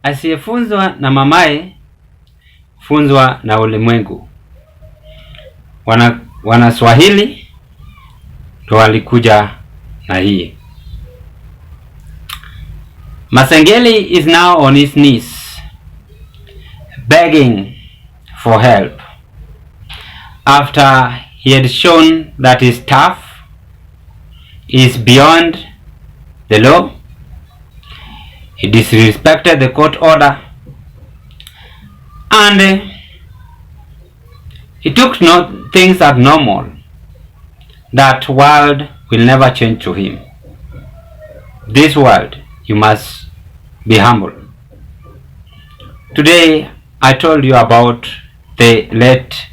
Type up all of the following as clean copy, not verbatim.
Asiyefunzwa na mamaye funzwa na ulimwengu. Wanaswahili ndo walikuja na hii. Masengeli is now on his knees, begging for help after he had shown that his staff is beyond the law. He disrespected the court order, and he took things as normal. That world will never change to him. This world, you must be humble. Today, I told you about the late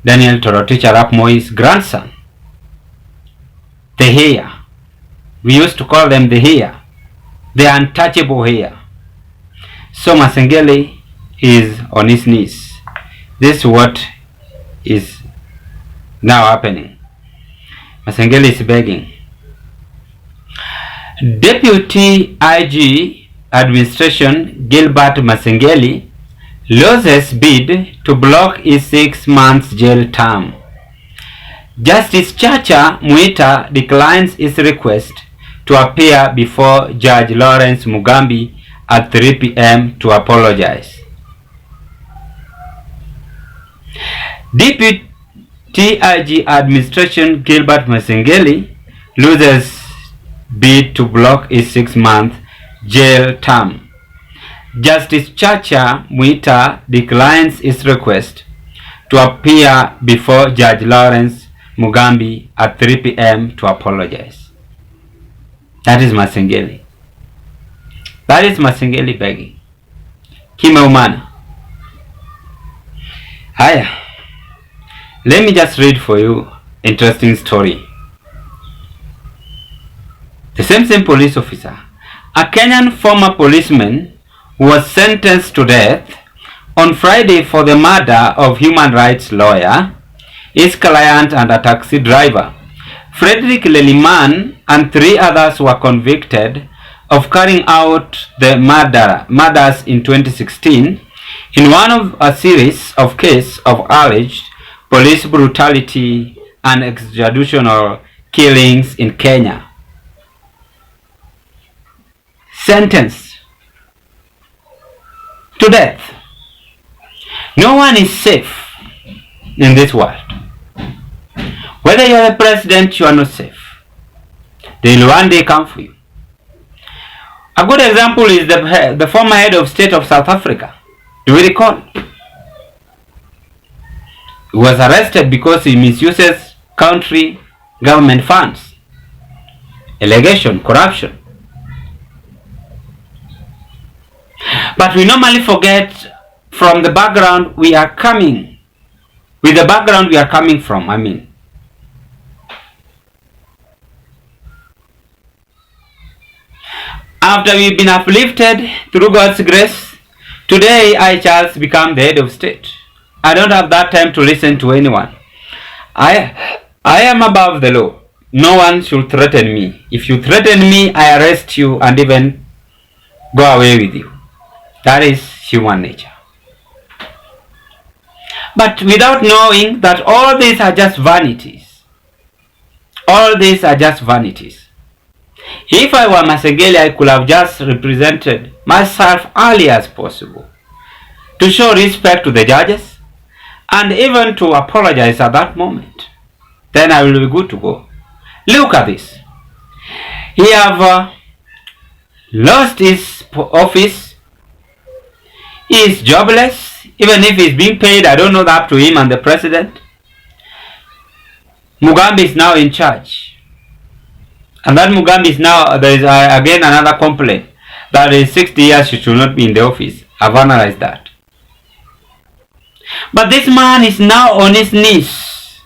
Daniel Toroitich Arap Moi's grandson, the heir. We used to call them the heir, the untouchable heir. So Masengeli is on his knees. This is what is now happening. Masengeli is begging. Deputy IG Administration Gilbert Masengeli loses bid to block his 6 months jail term. Justice Chacha Mwita declines his request to appear before Judge Lawrence Mugambi at 3 p.m. to apologize. Deputy IG Administration Gilbert Masengeli loses bid to block his 6-month jail term. Justice Chacha Mwita declines his request to appear before Judge Lawrence Mugambi at 3 p.m. to apologize. That is Masengeli. That is Masengeli begging. Kimeumana. Haya. Let me just read for you interesting story. The same police officer, a Kenyan former policeman who was sentenced to death on Friday for the murder of human rights lawyer, his client and a taxi driver, Frederick Leliman, and 3 others were convicted of carrying out the murders in 2016 in one of a series of cases of alleged police brutality and extrajudicial killings in Kenya. Sentenced to death. No one is safe in this world. Whether you are the president, you are not safe. They will one day come for you. A good example is the former head of state of South Africa. Do we recall? He was arrested because he misuses country government funds. Allegation, corruption. But we normally forget from the background we are coming. With the background we are coming from, After we've been uplifted through God's grace, today I shall become the head of state. I don't have that time to listen to anyone. I am above the law. No one should threaten me. If you threaten me, I arrest you and even go away with you. That is human nature. But without knowing that all these are just vanities. All these are just vanities. If I were Masengeli, I could have just represented myself early as possible to show respect to the judges and even to apologize at that moment. Then I will be good to go. Look at this. He have lost his office. He is jobless. Even if he's being paid, I don't know that up to him and the president. Mugambi is now in charge. And that Mugambi is now, there is again another complaint that in 60 years he should not be in the office. I've analyzed that. But this man is now on his knees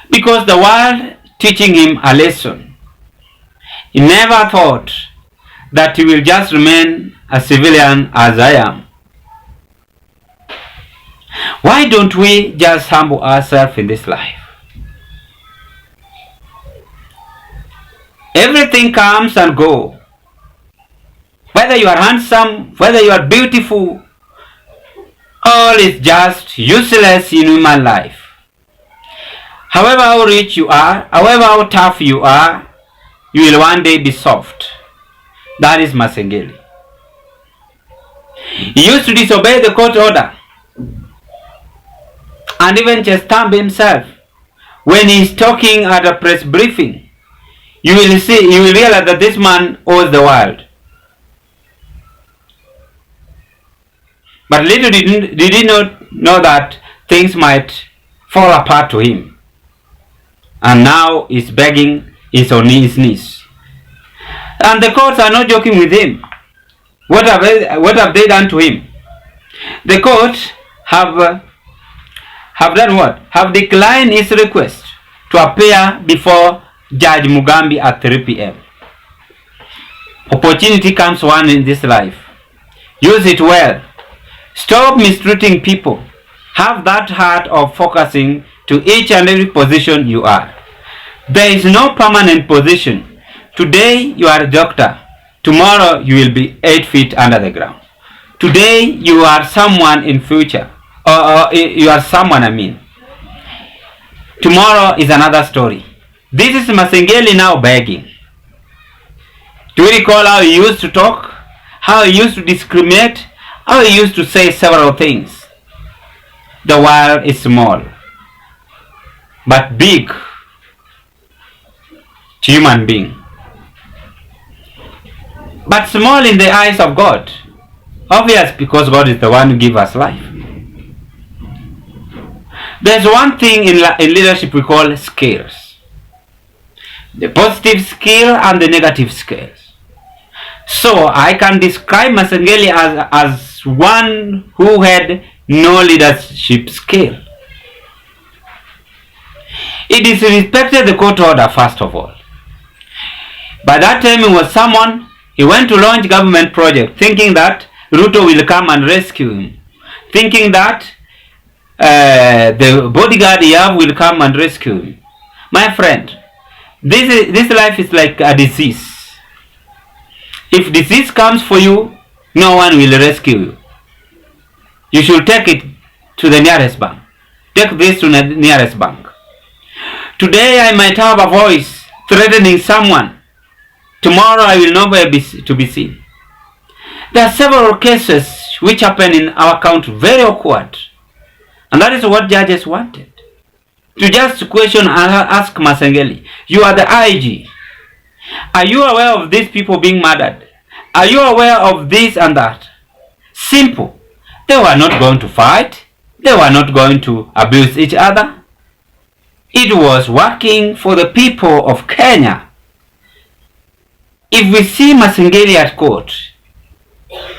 because the world teaching him a lesson. He never thought that he will just remain a civilian as I am. Why don't we just humble ourselves in this life? Everything comes and goes. Whether you are handsome, whether you are beautiful, all is just useless in human life. However how rich you are, however how tough you are, you will one day be soft. That is Masengeli. He used to disobey the court order and even just stamp himself. When he is talking at a press briefing, you will realize that this man owes the world. But little did he not know that things might fall apart to him. And now he's begging, he's on his knees. And the courts are not joking with him. What have they done to him? The courts have done what? Have declined his request to appear before Judge Mugambi at 3 p.m. Opportunity comes one in this life. Use it well. Stop mistreating people. Have that heart of focusing to each and every position you are. There is no permanent position. Today you are a doctor. Tomorrow you will be 8 feet under the ground. Today you are someone in future. You are someone, Tomorrow is another story. This is Masengeli now begging. Do you recall how he used to talk? How he used to discriminate? How he used to say several things? The world is small, but big to human being. But small in the eyes of God. Obvious, because God is the one who gives us life. There's one thing in leadership we call scales. The positive scale and the negative scales. So I can describe Masengeli as one who had no leadership skill. He disrespected the court order first of all. By that time he went to launch government project thinking that Ruto will come and rescue him. Thinking that the bodyguard he have will come and rescue him. My friend, this life is like a disease. If disease comes for you, no one will rescue you. You should take it to the nearest bank. Take this to the nearest bank. Today I might have a voice threatening someone. Tomorrow I will nowhere be seen. There are several cases which happen in our country, very awkward. And that is what judges wanted. To just question and ask Masengeli, you are the IG. Are you aware of these people being murdered? Are you aware of this and that? Simple. They were not going to fight. They were not going to abuse each other. It was working for the people of Kenya. If we see Masengeli at court,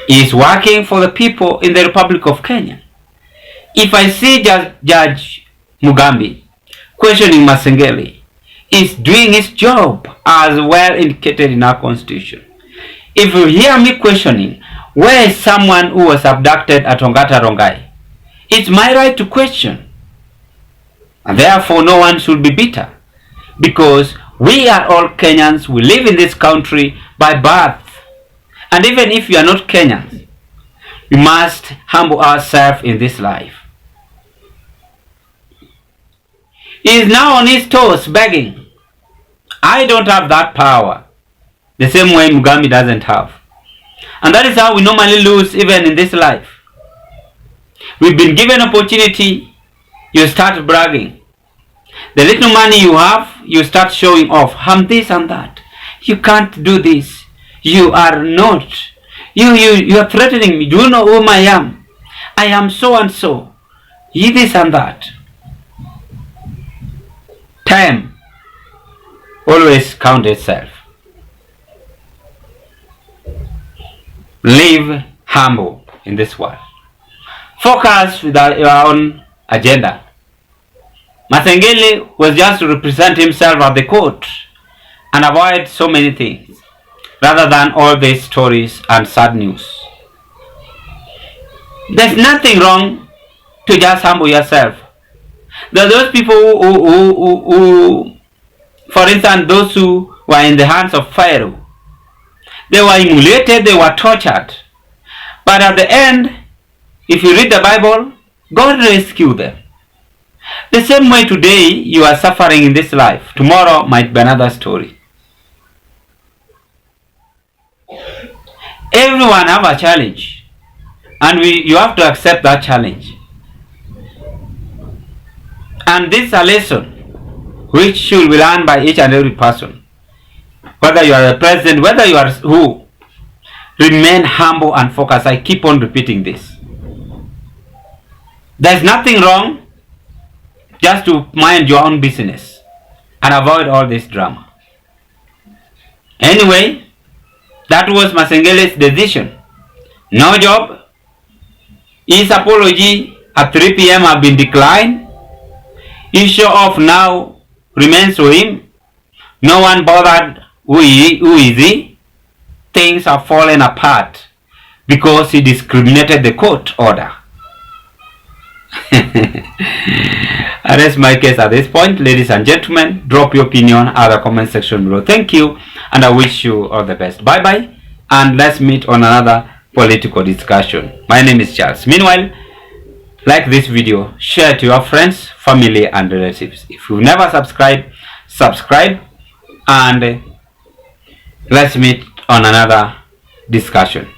he is working for the people in the Republic of Kenya. If I see Judge Mugambi questioning Masengeli, is doing his job as well indicated in our constitution. If you hear me questioning, where is someone who was abducted at Ongata Rongai? It's my right to question. And therefore no one should be bitter. Because we are all Kenyans, we live in this country by birth. And even if you are not Kenyans, we must humble ourselves in this life. He is now on his toes begging. I don't have that power. The same way Mugambi doesn't have. And that is how we normally lose even in this life. We've been given opportunity, you start bragging. The little money you have, you start showing off. I'm this and that. You can't do this. You are not. You are threatening me. Do you know whom I am? I am so and so. You this and that. Time always counts itself. Live humble in this world. Focus with your own agenda. Masengeli was just to represent himself at the court and avoid so many things, rather than all these stories and sad news. There's nothing wrong to just humble yourself. There are those people who, for instance, those who were in the hands of Pharaoh. They were humiliated, they were tortured. But at the end, if you read the Bible, God rescued them. The same way today you are suffering in this life, tomorrow might be another story. Everyone have a challenge, and you have to accept that challenge. And this is a lesson which should be learned by each and every person. Whether you are a president, whether you are who, remain humble and focused. I keep on repeating this. There's nothing wrong just to mind your own business and avoid all this drama. Anyway, that was Masengeli's decision. No job. His apology at 3 p.m. have been declined. His show off now remains to him. No one bothered who is he. Things have fallen apart because he discriminated the court order. I rest my case at this point. Ladies and gentlemen, drop your opinion at the comment section below. Thank you, and I wish you all the best. Bye bye, and let's meet on another political discussion. My name is Charles. Meanwhile, like this video, share to your friends, family and relatives. If you've never subscribed, subscribe, and let's meet on another discussion.